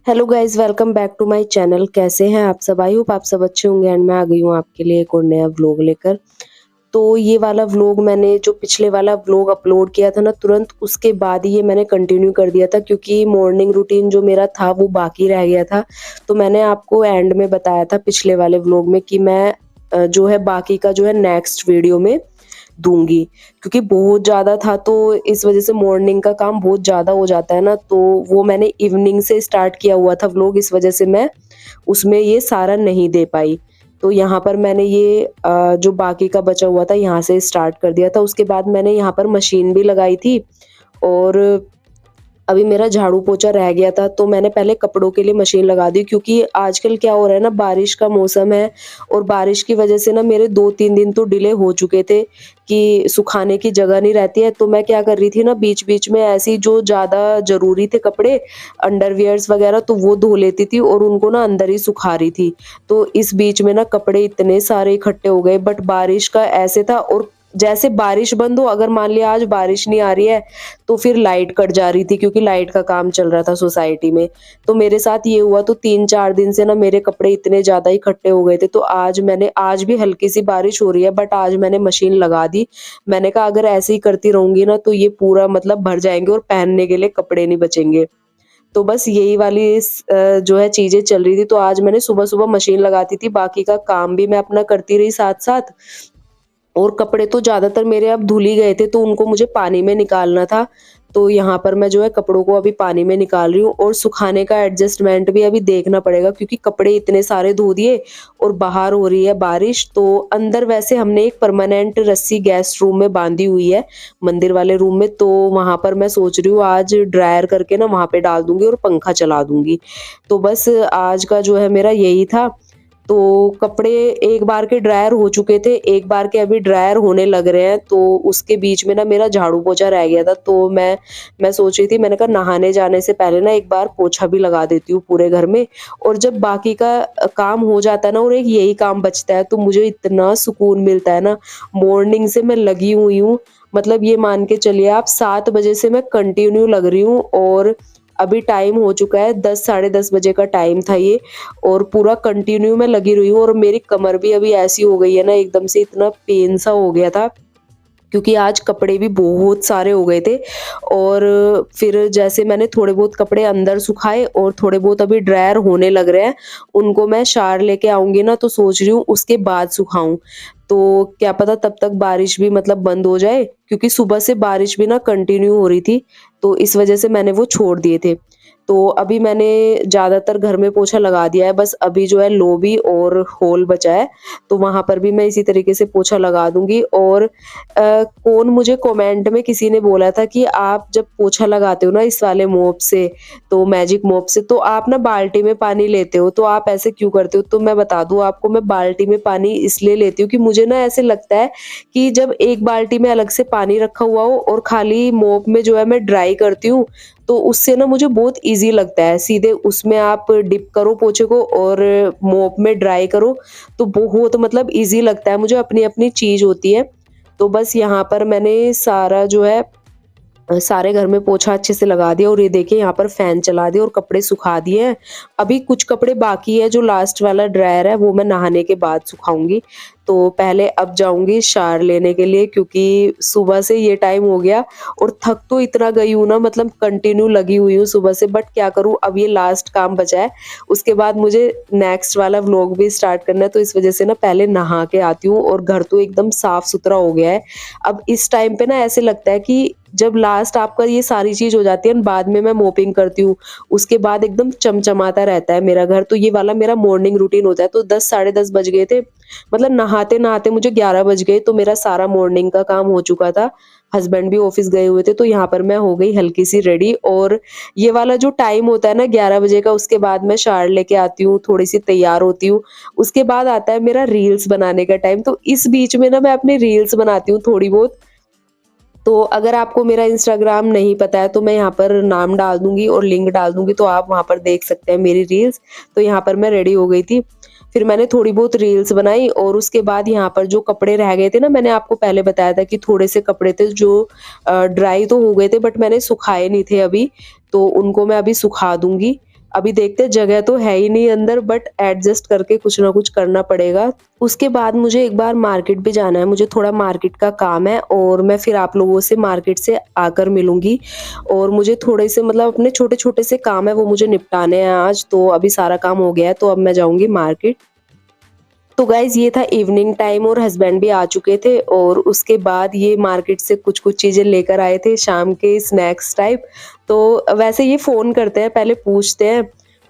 Hello guys, welcome back to my channel. कैसे हैं आप सब? आई होप आप सब अच्छे होंगे एंड मैं आ गई हूँ आपके लिए एक और नया व्लॉग लेकर। तो ये वाला व्लॉग मैंने जो पिछले वाला व्लॉग अपलोड किया था ना, तुरंत उसके बाद ही ये मैंने कंटिन्यू कर दिया था क्योंकि मॉर्निंग रूटीन जो मेरा था वो बाकी रह गया था। तो मैंने आपको एंड में बताया था पिछले वाले व्लॉग में कि मैं जो है बाकी का जो है नेक्स्ट वीडियो में दूँगी, क्योंकि बहुत ज़्यादा था तो इस वज़ह से मॉर्निंग का काम बहुत ज़्यादा हो जाता है ना, तो वो मैंने इवनिंग से स्टार्ट किया हुआ था व्लॉग, इस वज़ह से मैं उसमें ये सारा नहीं दे पाई। तो यहाँ पर मैंने ये जो बाकी का बचा हुआ था यहाँ से स्टार्ट कर दिया था। उसके बाद मैंने यहाँ पर मशीन भी लगाई थी और अभी मेरा झाड़ू पोछा रह गया था, तो मैंने पहले कपड़ों के लिए मशीन लगा दी क्योंकि आजकल क्या हो रहा है ना, बारिश का मौसम है और बारिश की वजह से ना मेरे 2-3 दिन तो डिले हो चुके थे कि सुखाने की जगह नहीं रहती है। तो मैं क्या कर रही थी ना, बीच-बीच में ऐसी जो ज़्यादा ज़रूरी थे कपड़े, अंडरवियर्स वगैरह, तो वो धो लेती थी और उनको ना अंदर ही सुखा रही थी। तो इस बीच में ना कपड़े इतने सारे इकट्ठे हो गए, बट बारिश का ऐसे था और जैसे बारिश बंद हो, अगर मान लिया आज बारिश नहीं आ रही है तो फिर लाइट कट जा रही थी क्योंकि लाइट का काम चल रहा था सोसाइटी में। तो मेरे साथ ये हुआ, तो 3-4 दिन से ना मेरे कपड़े इतने ज़्यादा इकट्ठे हो गए थे, तो आज भी हल्की-सी बारिश हो रही है बट आज मैंने मशीन लगा दी। मैंने कहा अगर ऐसे ही करती रहूँगी ना तो ये पूरा मतलब भर जाएँगे और पहनने के लिए कपड़े नहीं बचेंगे। तो बस यही वाली जो है चीज़ें चल रही थी, तो आज मैंने सुबह-सुबह मशीन लगाती थी, बाकी का काम भी मैं अपना करती रही साथ-साथ। और कपड़े तो ज़्यादातर मेरे अब धुल ही गए थे, तो उनको मुझे पानी में निकालना था। तो यहाँ पर मैं जो है कपड़ों को अभी पानी में निकाल रही हूँ और सुखाने का एडजस्टमेंट भी अभी देखना पड़ेगा क्योंकि कपड़े इतने सारे धो दिए और बाहर हो रही है बारिश। तो अंदर वैसे हमने एक परमानेंट रस्सी गेस्ट रूम में बांधी हुई है, मंदिर वाले रूम में, तो वहाँ पर मैं सोच रही हूँ आज ड्रायर करके ना वहाँ पे डाल दूँगी और पंखा चला दूँगी। तो बस आज का जो है मेरा यही था। तो कपड़े एक बार के ड्रायर हो चुके थे, एक बार के अभी ड्रायर होने लग रहे हैं, तो उसके बीच में ना मेरा झाड़ू पोछा रह गया था। तो मैं सोच रही थी, मैंने कहा नहाने जाने से पहले ना एक बार पोछा भी लगा देती हूँ पूरे घर में। और जब बाकी का काम हो जाता है ना और एक यही काम बचता है, तो मुझे इतना सुकून मिलता है ना। मॉर्निंग से मैं लगी हुई हूँ, मतलब ये मान के चलिए आप 7 बजे से मैं कंटिन्यू लग रही हूँ और अभी टाइम हो चुका है 10 साढ़े 10 बजे का टाइम था ये, और पूरा कंटिन्यू मैं लगी रही हूँ और मेरी कमर भी अभी ऐसी हो गई है ना, एकदम से इतना पेन सा हो गया था क्योंकि आज कपड़े भी बहुत सारे हो गए थे। और फिर जैसे मैंने थोड़े बहुत कपड़े अंदर सुखाए और थोड़े बहुत अभी ड्रायर होने लग रहे हैं, उनको मैं शावर लेके आऊँगी ना तो सोच रही हूँ उसके बाद सुखाऊँ। तो क्या पता तब तक बारिश भी मतलब बंद हो जाए, क्योंकि सुबह से बारिश भी ना कंटिन्यू हो रही थी, तो इस वजह से मैंने वो छोड़ दिए थे। तो अभी मैंने ज़्यादातर घर में पोछा लगा दिया है, बस अभी जो है लॉबी और हॉल बचा है, तो वहाँ पर भी मैं इसी तरीके से पोछा लगा दूँगी। और कौन मुझे कमेंट में किसी ने बोला था कि आप जब पोछा लगाते हो ना इस वाले मोप से, तो मैजिक मोप से, तो आप ना बाल्टी में पानी लेते हो, तो आप ऐसे क्यों करते हो? तो मैं बता दूँ आपको, मैं बाल्टी में पानी इसलिए लेती हूँ कि मुझे ना ऐसे लगता है कि जब एक बाल्टी में अलग से पानी रखा हुआ हो और खाली मोप में जो है मैं ड्राई करती हूँ, तो उससे ना मुझे बहुत ईज़ी लगता है। सीधे उसमें आप डिप करो पोछे को और मोप में ड्राई करो, तो बहुत मतलब ईज़ी लगता है मुझे, अपनी-अपनी चीज़ होती है। तो बस यहाँ पर मैंने सारा जो है सारे घर में पोछा अच्छे से लगा दिया और ये देखिए यहाँ पर फैन चला दिया और कपड़े सुखा दिए हैं। अभी कुछ कपड़े बाकी है, जो लास्ट वाला ड्रायर है वो मैं नहाने के बाद सुखाऊँगी। तो पहले अब जाऊँगी शावर लेने के लिए क्योंकि सुबह से ये टाइम हो गया और थक तो इतना गई हूँ ना, मतलब कंटिन्यू लगी हुई हूँ सुबह से, बट क्या करूँ, अब ये लास्ट काम बचा है। उसके बाद मुझे नेक्स्ट वाला व्लॉग भी स्टार्ट करना है, तो इस वज़ह से ना पहले नहा के आती हूँ और घर तो एकदम साफ-सुथरा हो गया है। अब इस टाइम पे ना ऐसे लगता है कि जब लास्ट आपका ये सारी चीज़ हो जाती है, बाद में मैं मोपिंग करती हूँ, उसके बाद एकदम चमचमाता रहता है मेरा घर। तो ये वाला मेरा मॉर्निंग रूटीन होता है। तो 10 साढ़े 10 बज गए थे, मतलब नहाते-नहाते मुझे 11 बज गए, तो मेरा सारा मॉर्निंग का काम हो चुका था। हस्बैंड भी ऑफिस गए हुए थे, तो यहाँ पर मैं हो गई हल्की-सी रेडी। और ये वाला जो टाइम होता है ना 11 बजे का, उसके बाद मैं शावर लेके आती हूँ, थोड़ी-सी तैयार होती हूँ। उसके बाद आता है मेरा रील्स बनाने का टाइम, तो इस बीच में ना मैं अपनी रील्स बनाती हूँ थोड़ी बहुत। तो अगर आपको मेरा इंस्टाग्राम नहीं पता है तो मैं यहाँ पर नाम डाल दूँगी और लिंक डाल दूँगी, तो आप वहाँ पर देख सकते हैं मेरी रील्स। तो यहाँ पर मैं रेडी हो गई थी। फिर मैंने थोड़ी बहुत रील्स बनाई और उसके बाद यहाँ पर जो कपड़े रह गए थे ना, मैंने आपको पहले बताया था कि थोड़े से कपड़े थे जो ड्राई तो हो गए थे बट मैंने सुखाए नहीं थे अभी, तो उनको मैं अभी सुखा दूँगी। अभी देखते हैं, जगह तो है ही नहीं अंदर, बट एडजस्ट करके कुछ ना कुछ करना पड़ेगा। उसके बाद मुझे एक बार मार्केट भी जाना है, मुझे थोड़ा मार्केट का काम है और मैं फिर आप लोगों से मार्केट से आकर मिलूँगी। और मुझे थोड़े से मतलब अपने छोटे-छोटे से काम है वो मुझे निपटाने हैं आज, तो अभी सारा काम हो गया है तो अब मैं जाऊँगी मार्केट। तो गाइज़ ये था इवनिंग टाइम और हस्बैंड भी आ चुके थे और उसके बाद ये मार्केट से कुछ-कुछ चीज़ें लेकर आए थे शाम के स्नैक्स टाइप। तो वैसे ये फ़ोन करते हैं, पहले पूछते हैं,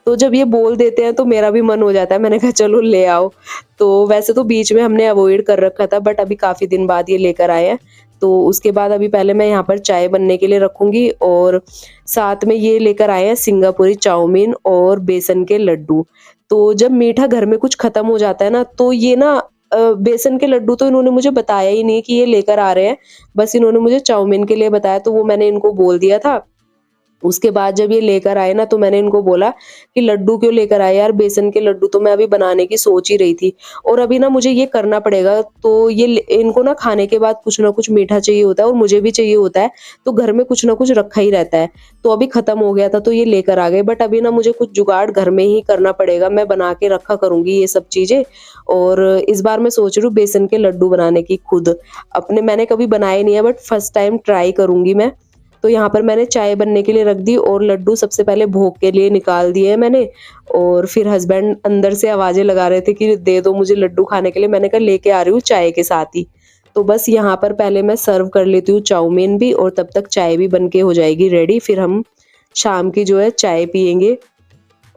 तो जब ये बोल देते हैं तो मेरा भी मन हो जाता है, मैंने कहा चलो ले आओ। तो वैसे तो बीच में हमने अवॉइड कर रखा था, बट अभी काफ़ी दिन बाद ये लेकर आए हैं। तो उसके बाद अभी पहले मैं यहाँ पर चाय बनने के लिए रखूँगी और साथ में ये लेकर आए हैं सिंगापुरी चाउमीन और बेसन के लड्डू। तो जब मीठा घर में कुछ खत्म हो जाता है ना, तो ये ना बेसन के लड्डू तो इन्होंने मुझे बताया ही नहीं कि ये लेकर आ रहे हैं। बस इन्होंने मुझे चाउमीन के लिए बताया, तो वो मैंने इनको बोल दिया था। उसके बाद जब ये लेकर आए ना, तो मैंने इनको बोला कि लड्डू क्यों लेकर आए यार, बेसन के लड्डू तो मैं अभी बनाने की सोच ही रही थी और अभी ना मुझे ये करना पड़ेगा। तो ये इनको ना खाने के बाद कुछ ना कुछ मीठा चाहिए होता है और मुझे भी चाहिए होता है, तो घर में कुछ ना कुछ रखा ही रहता है। तो अभी खत्म हो गया था तो ये लेकर आ गए, बट अभी ना मुझे कुछ जुगाड़ घर में ही करना पड़ेगा, मैं बना के रखा करूंगी ये सब चीजें। और इस बार मैं सोच रही हूँ बेसन के लड्डू बनाने की खुद। अपने मैंने कभी बनाए नहीं है, बट फर्स्ट टाइम ट्राई करूंगी मैं। तो यहाँ पर मैंने चाय बनने के लिए रख दी और लड्डू सबसे पहले भोग के लिए निकाल दिए हैं मैंने। और फिर हस्बैंड अंदर से आवाजें लगा रहे थे कि दे दो मुझे लड्डू खाने के लिए, मैंने कहा लेके आ रही हूँ चाय के साथ ही। तो बस यहाँ पर पहले मैं सर्व कर लेती हूँ चाउमीन भी और तब तक चाय भी बन के हो जाएगी रेडी, फिर हम शाम की जो है चाय पियेंगे।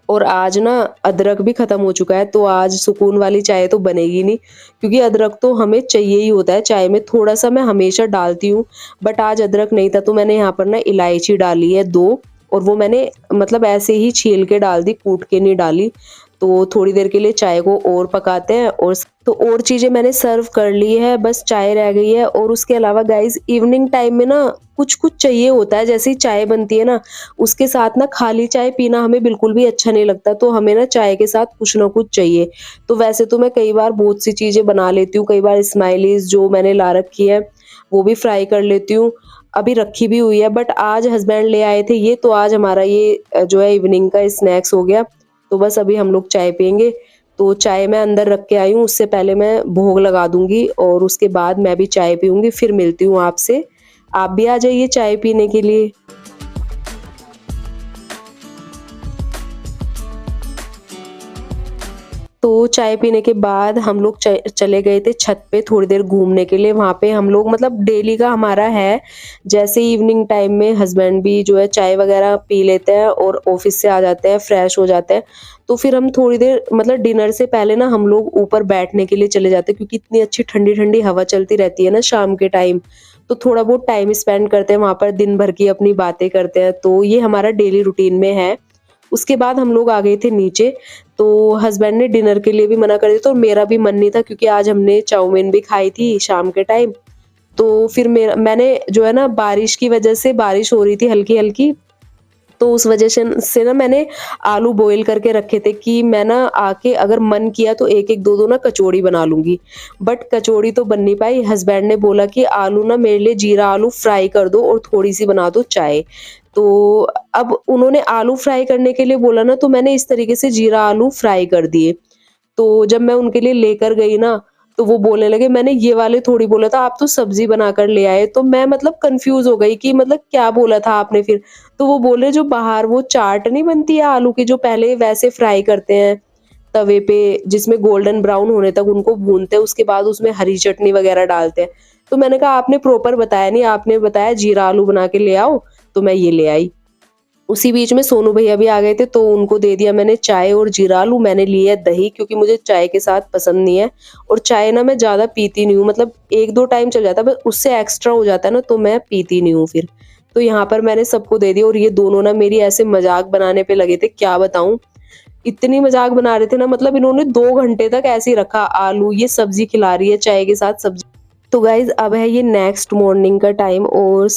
और आज ना अदरक भी खत्म हो चुका है, तो आज सुकून वाली चाय तो बनेगी नहीं, क्योंकि अदरक तो हमें चाहिए ही होता है चाय में। थोड़ा-सा मैं हमेशा डालती हूँ, बट आज अदरक नहीं था तो मैंने यहाँ पर ना इलायची डाली है 2, और वो मैंने मतलब ऐसे ही छील के डाल दी, कूट के नहीं डाली। तो थोड़ी देर के लिए चाय को और पकाते हैं और तो और चीज़ें मैंने सर्व कर ली है, बस चाय रह गई है। और उसके अलावा गाइज़ इवनिंग टाइम में ना कुछ-कुछ चाहिए होता है, जैसे ही चाय बनती है ना, उसके साथ ना खाली चाय पीना हमें बिल्कुल भी अच्छा नहीं लगता, तो हमें ना चाय के साथ कुछ ना कुछ चाहिए। तो वैसे तो मैं कई बार बहुत सी चीज़ें बना लेती हूँ, कई बार स्माइलीज़ जो मैंने ला रखी है, वो भी फ्राई कर लेती हूँ, अभी रखी भी हुई है। बट आज हस्बैंड ले आए थे ये, तो आज हमारा ये जो है इवनिंग का स्नैक्स हो गया। तो बस अभी हम लोग चाय पिएँगे। तो चाय मैं अंदर रख के आई हूँ, उससे पहले मैं भोग लगा दूँगी और उसके बाद मैं भी चाय पीऊँगी, फिर मिलती हूँ आपसे। आप भी आ जाइए चाय पीने के लिए। तो चाय पीने के बाद हम लोग चले गए थे छत पे थोड़ी देर घूमने के लिए। वहाँ पे हम लोग मतलब डेली का हमारा है, जैसे इवनिंग टाइम में हस्बैंड भी जो है चाय वगैरह पी लेते हैं और ऑफिस से आ जाते हैं, फ्रेश हो जाते हैं। तो फिर हम थोड़ी देर मतलब डिनर से पहले ना हम लोग ऊपर बैठने के लिए चले जाते हैं, क्योंकि इतनी अच्छी ठंडी-ठंडी हवा चलती रहती है ना शाम के टाइम। तो थोड़ा बहुत टाइम स्पेंड करते हैं वहाँ पर, दिन भर की अपनी बातें करते हैं। तो ये हमारा डेली रूटीन में है। उसके बाद हम लोग आ गए थे नीचे, तो हस्बैंड ने डिनर के लिए भी मना कर दिया, तो मेरा भी मन नहीं था, क्योंकि आज हमने चाउमीन भी खाई थी शाम के टाइम। तो फिर मैंने जो है ना, बारिश की वजह से, बारिश हो रही थी हल्की-हल्की, तो उस वजह से ना मैंने आलू बॉयल करके रखे थे कि मैं ना आके अगर मन किया तो एक-एक, 2-2 ना कचौड़ी बना लूँगी। बट कचौड़ी तो बन नहीं पाई, हस्बैंड ने बोला कि आलू ना मेरे लिए जीरा आलू फ्राई कर दो और थोड़ी-सी बना दो चाय। तो अब उन्होंने आलू फ्राई करने के लिए बोला ना, तो मैंने इस तरीके से जीरा आलू फ्राई कर दिए। तो जब मैं उनके लिए लेकर गई ना, तो वो बोलने लगे मैंने ये वाले थोड़ी बोला था, आप तो सब्जी बनाकर ले आए। तो मैं मतलब कन्फ्यूज़ हो गई कि मतलब क्या बोला था आपने फिर? तो वो बोले जो बाहर वो चाट नहीं बनती है आलू की, जो पहले वैसे फ्राई करते हैं तवे पे, जिसमें गोल्डन ब्राउन होने तक उनको भूनते हैं, उसके बाद उसमें हरी चटनी वगैरह डालते हैं। तो मैंने कहा आपने प्रॉपर बताया नहीं, आपने बताया जीरा आलू बना के ले आओ, तो मैं ये ले आई। उसी बीच में सोनू भैया भी आ गए थे, तो उनको दे दिया मैंने चाय और जीरा आलू। मैंने ली है दही, क्योंकि मुझे चाय के साथ पसंद नहीं है और चाय ना मैं ज़्यादा पीती नहीं हूँ, मतलब 1-2 टाइम चल जाता है, बस उससे एक्स्ट्रा हो जाता है ना, तो मैं पीती नहीं हूँ फिर। तो यहाँ पर मैंने सबको दे दिया और ये दोनों ना मेरी ऐसे मज़ाक बनाने पे लगे थे, क्या बताऊँ? इतनी मज़ाक बना रहे थे ना, मतलब इन्होंने 2 घंटे तक ऐसे ही रखा, आलू, ये सब्ज़ी खिला रही है चाय के साथ सब्ज़ी। तो गाइज़ अब है ये नेक्स्ट मॉर्निंग का टाइम और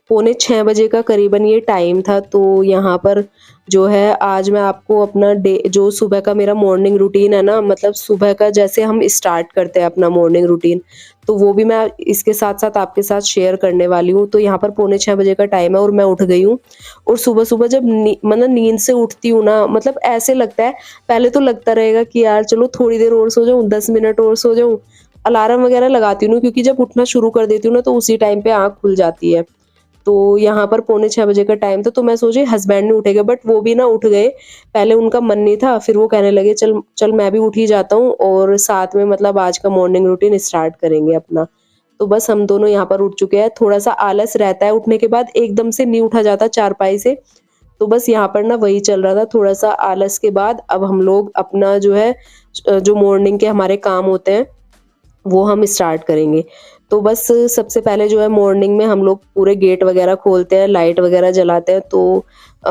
पौने 6 बजे का करीबन ये टाइम था। तो यहाँ पर जो है आज मैं आपको अपना डे जो सुबह का मेरा मॉर्निंग रूटीन है ना, मतलब सुबह का जैसे हम स्टार्ट करते हैं अपना मॉर्निंग रूटीन, तो वो भी मैं इसके साथ-साथ आपके साथ शेयर करने वाली हूँ। तो यहाँ पर पौने 6 बजे का टाइम है और मैं उठ गई हूँ और सुबह-सुबह जब मतलब नींद से उठती हूँ ना, मतलब ऐसे लगता है, पहले तो लगता रहेगा कि यार चलो थोड़ी देर और सो जाऊँ, 10 मिनट और सो जाऊँ, अलार्म वगैरह लगाती हूँ ना, क्योंकि जब उठना शुरू कर देती हूँ ना तो उसी टाइम पे आँख खुल जाती है। तो यहाँ पर पौने 6 बजे का टाइम था, तो मैं सोची हस्बैंड नहीं उठेंगे, बट वो भी ना उठ गए। पहले उनका मन नहीं था, फिर वो कहने लगे चल चल मैं भी उठ ही जाता हूँ और साथ में मतलब आज का मॉर्निंग रूटीन स्टार्ट करेंगे अपना। तो बस हम दोनों यहाँ पर उठ चुके हैं। थोड़ा-सा आलस रहता है उठने के बाद, एकदम से नहीं उठा जाता चारपाई से। तो बस यहाँ पर ना वही चल रहा था, थोड़ा-सा आलस के बाद अब हम लोग अपना जो है जो मॉर्निंग के हमारे काम होते हैं वो हम स्टार्ट करेंगे। तो बस सबसे पहले जो है मॉर्निंग में हम लोग पूरे गेट वगैरह खोलते हैं, लाइट वगैरह जलाते हैं। तो अ,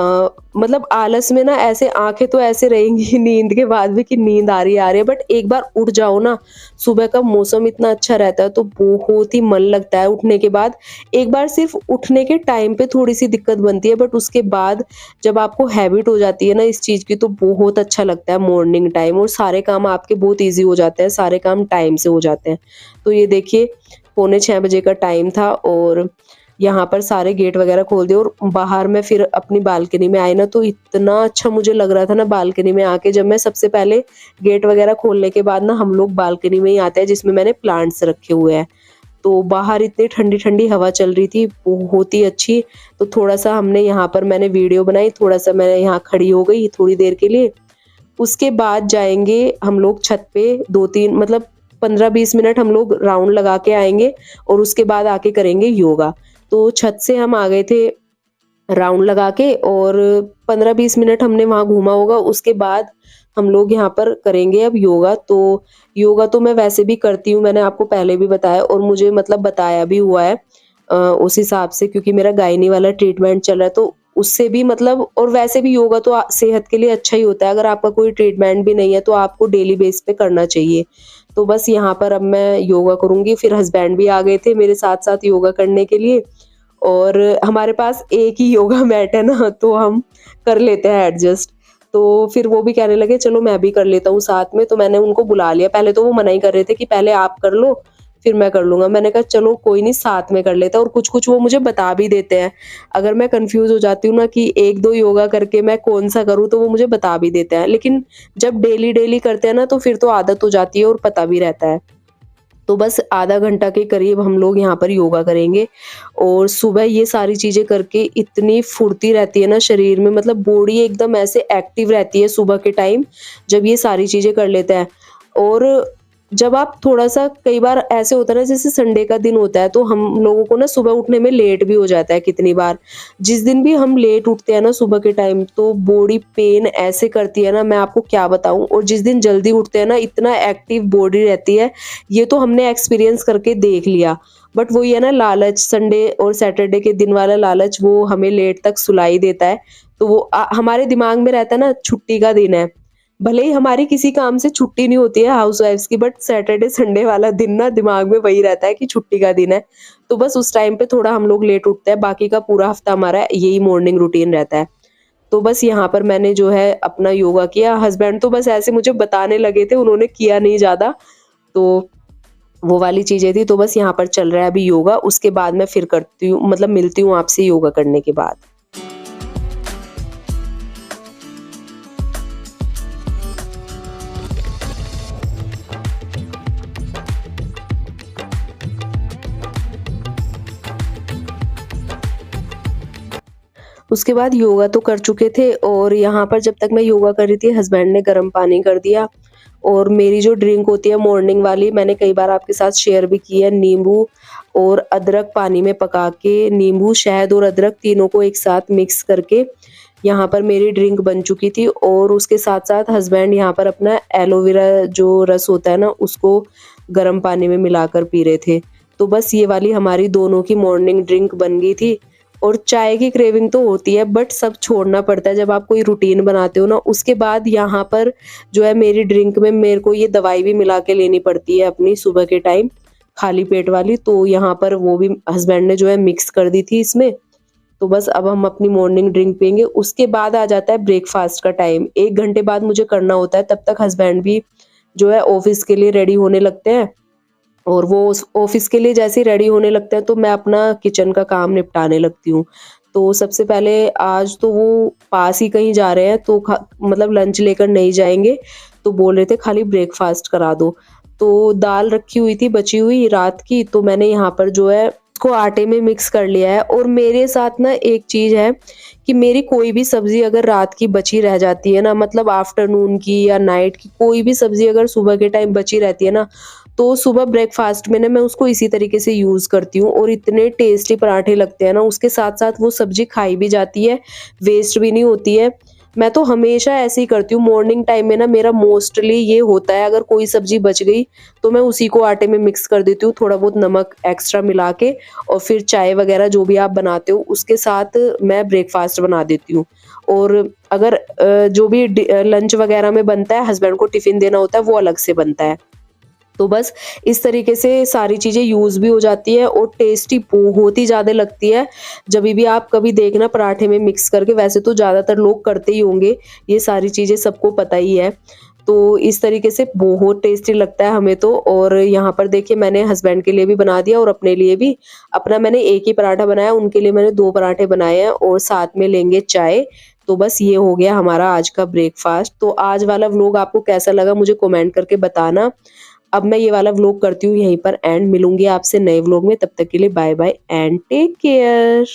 मतलब आलस में ना ऐसे आँखें तो ऐसे रहेंगी नींद के बाद भी कि नींद आ रही है, बट एक बार उठ जाओ ना, सुबह का मौसम इतना अच्छा रहता है तो बहुत ही मन लगता है उठने के बाद। एक बार सिर्फ उठने के टाइम पे थोड़ी-सी दिक्कत बनती है, बट उसके बाद जब आपको हैबिट हो जाती है ना इस चीज़ की, तो बहुत अच्छा लगता है मॉर्निंग टाइम और सारे काम आपके बहुत ईज़ी हो जाते हैं, सारे काम टाइम से हो जाते हैं। तो ये देखिए पौने 6 बजे का टाइम था और यहाँ पर सारे गेट वगैरह खोल दिए और बाहर मैं फिर अपनी बालकनी में आई ना, तो इतना अच्छा मुझे लग रहा था ना बालकनी में आके। जब मैं सबसे पहले गेट वगैरह खोलने के बाद ना हम लोग बालकनी में ही आते हैं जिसमें मैंने प्लांट्स रखे हुए हैं। तो बाहर इतनी ठंडी-ठंडी हवा चल रही थी, बहुत ही अच्छी। तो थोड़ा-सा हमने यहाँ पर मैंने वीडियो बनाई, थोड़ा-सा मैं यहाँ खड़ी हो गई थोड़ी देर के लिए। उसके बाद जाएँगे हम लोग छत पे, 2-3 मतलब 15-20 मिनट हम लोग राउंड लगा के आएँगे और उसके बाद आके करेंगे योगा। तो छत से हम आ गए थे राउंड लगा के और 15-20 मिनट हमने वहाँ घूमा होगा। उसके बाद हम लोग यहाँ पर करेंगे अब योगा। तो योगा तो मैं वैसे भी करती हूँ, मैंने आपको पहले भी बताया और मुझे मतलब बताया भी हुआ है उस हिसाब से, क्योंकि मेरा गायनी वाला ट्रीटमेंट चल रहा है, तो उससे भी मतलब और वैसे भी योगा तो सेहत के लिए अच्छा ही होता है। अगर आपका कोई ट्रीटमेंट भी नहीं है तो आपको डेली बेस पे करना चाहिए। तो बस यहाँ पर अब मैं योगा करूँगी, फिर हस्बैंड भी आ गए थे मेरे साथ-साथ योगा करने के लिए और हमारे पास एक ही योगा मैट है ना, तो हम कर लेते हैं एडजस्ट। तो फिर वो भी कहने लगे चलो मैं भी कर लेता हूँ साथ में, तो मैंने उनको बुला लिया। पहले तो वो मना ही कर रहे थे कि पहले आप कर लो, फिर मैं कर लूँगा। मैंने कहा चलो कोई नहीं, साथ में कर लेते हैं और कुछ-कुछ वो मुझे बता भी देते हैं। अगर मैं कन्फ्यूज़ हो जाती हूँ ना कि 1-2 योगा करके मैं कौन-सा करूँ, तो वो मुझे बता भी देते हैं। लेकिन जब डेली-डेली करते हैं ना, तो फिर तो आदत हो जाती है और पता भी रहता है। तो बस आधा घंटा के करीब हम लोग यहाँ पर योगा करेंगे और सुबह ये सारी चीज़ें करके इतनी फुर्ती रहती है ना शरीर में, मतलब बॉडी एकदम ऐसे एक्टिव रहती है सुबह के टाइम जब ये सारी चीज़ें कर लेते हैं। और जब आप थोड़ा-सा, कई बार ऐसे होता है ना, जैसे संडे का दिन होता है तो हम लोगों को ना सुबह उठने में लेट भी हो जाता है कितनी बार। जिस दिन भी हम लेट उठते हैं ना सुबह के टाइम, तो बॉडी पेन ऐसे करती है ना, मैं आपको क्या बताऊँ। और जिस दिन जल्दी उठते हैं ना, इतना एक्टिव बॉडी रहती है। ये तो हमने एक्सपीरियंस करके देख लिया। बट वही है ना लालच, संडे और सैटरडे के दिन वाला लालच, वो हमें लेट तक सुलाई देता है। तो वो हमारे दिमाग में रहता है ना छुट्टी का दिन है। भले ही हमारी किसी काम से छुट्टी नहीं होती है हाउसवाइफ्स की, बट सैटरडे संडे वाला दिन ना दिमाग में वही रहता है कि छुट्टी का दिन है। तो बस उस टाइम पे थोड़ा हम लोग लेट उठते हैं, बाकी का पूरा हफ्ता हमारा यही मॉर्निंग रूटीन रहता है। तो बस यहाँ पर मैंने जो है अपना योगा किया। हस्बैंड तो बस ऐसे मुझे बताने लगे थे, उन्होंने किया नहीं ज़्यादा। तो वो वाली चीज़ें थी, तो बस यहाँ पर चल रहा है अभी योगा, उसके बाद मैं फिर करती हूँ, मतलब मिलती हूँ आपसे योगा करने के बाद। उसके बाद योगा तो कर चुके थे और यहाँ पर जब तक मैं योगा कर रही थी, हस्बैंड ने गर्म पानी कर दिया और मेरी जो ड्रिंक होती है मॉर्निंग वाली, मैंने कई बार आपके साथ शेयर भी की है, नींबू और अदरक पानी में पका के, नींबू, शहद और अदरक तीनों को एक साथ मिक्स करके यहाँ पर मेरी ड्रिंक बन चुकी थी। और उसके साथ-साथ हस्बैंड यहाँ पर अपना एलोवेरा जो रस होता है ना, उसको गर्म पानी में मिलाकर पी रहे थे। तो बस ये वाली हमारी दोनों की मॉर्निंग ड्रिंक बन गई थी। और चाय की क्रेविंग तो होती है, बट सब छोड़ना पड़ता है जब आप कोई रूटीन बनाते हो ना। उसके बाद यहाँ पर जो है मेरी ड्रिंक में मेरे को ये दवाई भी मिला के लेनी पड़ती है अपनी सुबह के टाइम। खाली पेट वाली, तो यहाँ पर वो भी हस्बैंड ने जो है मिक्स कर दी थी इसमें। तो बस अब हम अपनी मॉर्निंग ड्रिंक पिएँगे, उसके बाद आ जाता है ब्रेकफ़ास्ट का टाइम। 1 घंटे बाद मुझे करना होता है, तब तक हस्बैंड भी जो है ऑफ़िस के लिए रेडी होने लगते हैं। और वो उस ऑफ़िस के लिए जैसे ही रेडी होने लगते हैं, तो मैं अपना किचन का काम निपटाने लगती हूँ। तो सबसे पहले आज तो वो पास ही कहीं जा रहे हैं, तो मतलब लंच लेकर नहीं जाएँगे, तो बोल रहे थे खाली ब्रेकफ़ास्ट करा दो। तो दाल रखी हुई थी बची हुई रात की, तो मैंने यहाँ पर जो है उसको आटे में मिक्स कर लिया है। और मेरे साथ ना एक चीज़ है कि मेरी कोई भी सब्ज़ी अगर रात की बची रह जाती है ना, मतलब आफ्टरनून की या नाइट की कोई भी सब्ज़ी अगर सुबह के टाइम बची रहती है ना, तो सुबह ब्रेकफ़ास्ट में ना मैं उसको इसी तरीके से यूज़ करती हूँ और इतने टेस्टी पराठे लगते हैं ना, उसके साथ-साथ वो सब्ज़ी खाई भी जाती है, वेस्ट भी नहीं होती है। मैं तो हमेशा ऐसे ही करती हूँ, मॉर्निंग टाइम में ना मेरा मोस्टली ये होता है, अगर कोई सब्ज़ी बच गई, तो मैं उसी को आटे में मिक्स कर देती हूँ, थोड़ा बहुत नमक एक्स्ट्रा मिला के, और फिर चाय वग़ैरह जो भी आप बनाते हो, उसके साथ मैं ब्रेकफ़ास्ट बना देती हूँ। और अगर जो भी लंच वग़ैरह में बनता है, हस्बैंड को टिफ़िन देना होता है, वो अलग से बनता है। तो बस इस तरीके से सारी चीज़ें यूज़ भी हो जाती है और टेस्टी बहुत ही ज़्यादा लगती है। जभी भी आप कभी देखना पराठे में मिक्स करके, वैसे तो ज़्यादातर लोग करते ही होंगे, ये सारी चीज़ें सबको पता ही है। तो इस तरीके से बहुत टेस्टी लगता है हमें तो। और यहाँ पर देखिए मैंने हस्बैंड के लिए भी बना दिया और अपने लिए भी। अपना मैंने एक ही पराठा बनाया, उनके लिए मैंने 2 पराठे बनाए हैं और साथ में लेंगे चाय। तो बस ये हो गया हमारा आज का ब्रेकफ़ास्ट। तो आज वाला व्लॉग आपको कैसा लगा मुझे कमेंट करके बताना। अब मैं ये वाला व्लॉग करती हूँ यहीं पर एंड, मिलूँगी आपसे नए व्लॉग में, तब तक के लिए bye bye and take care.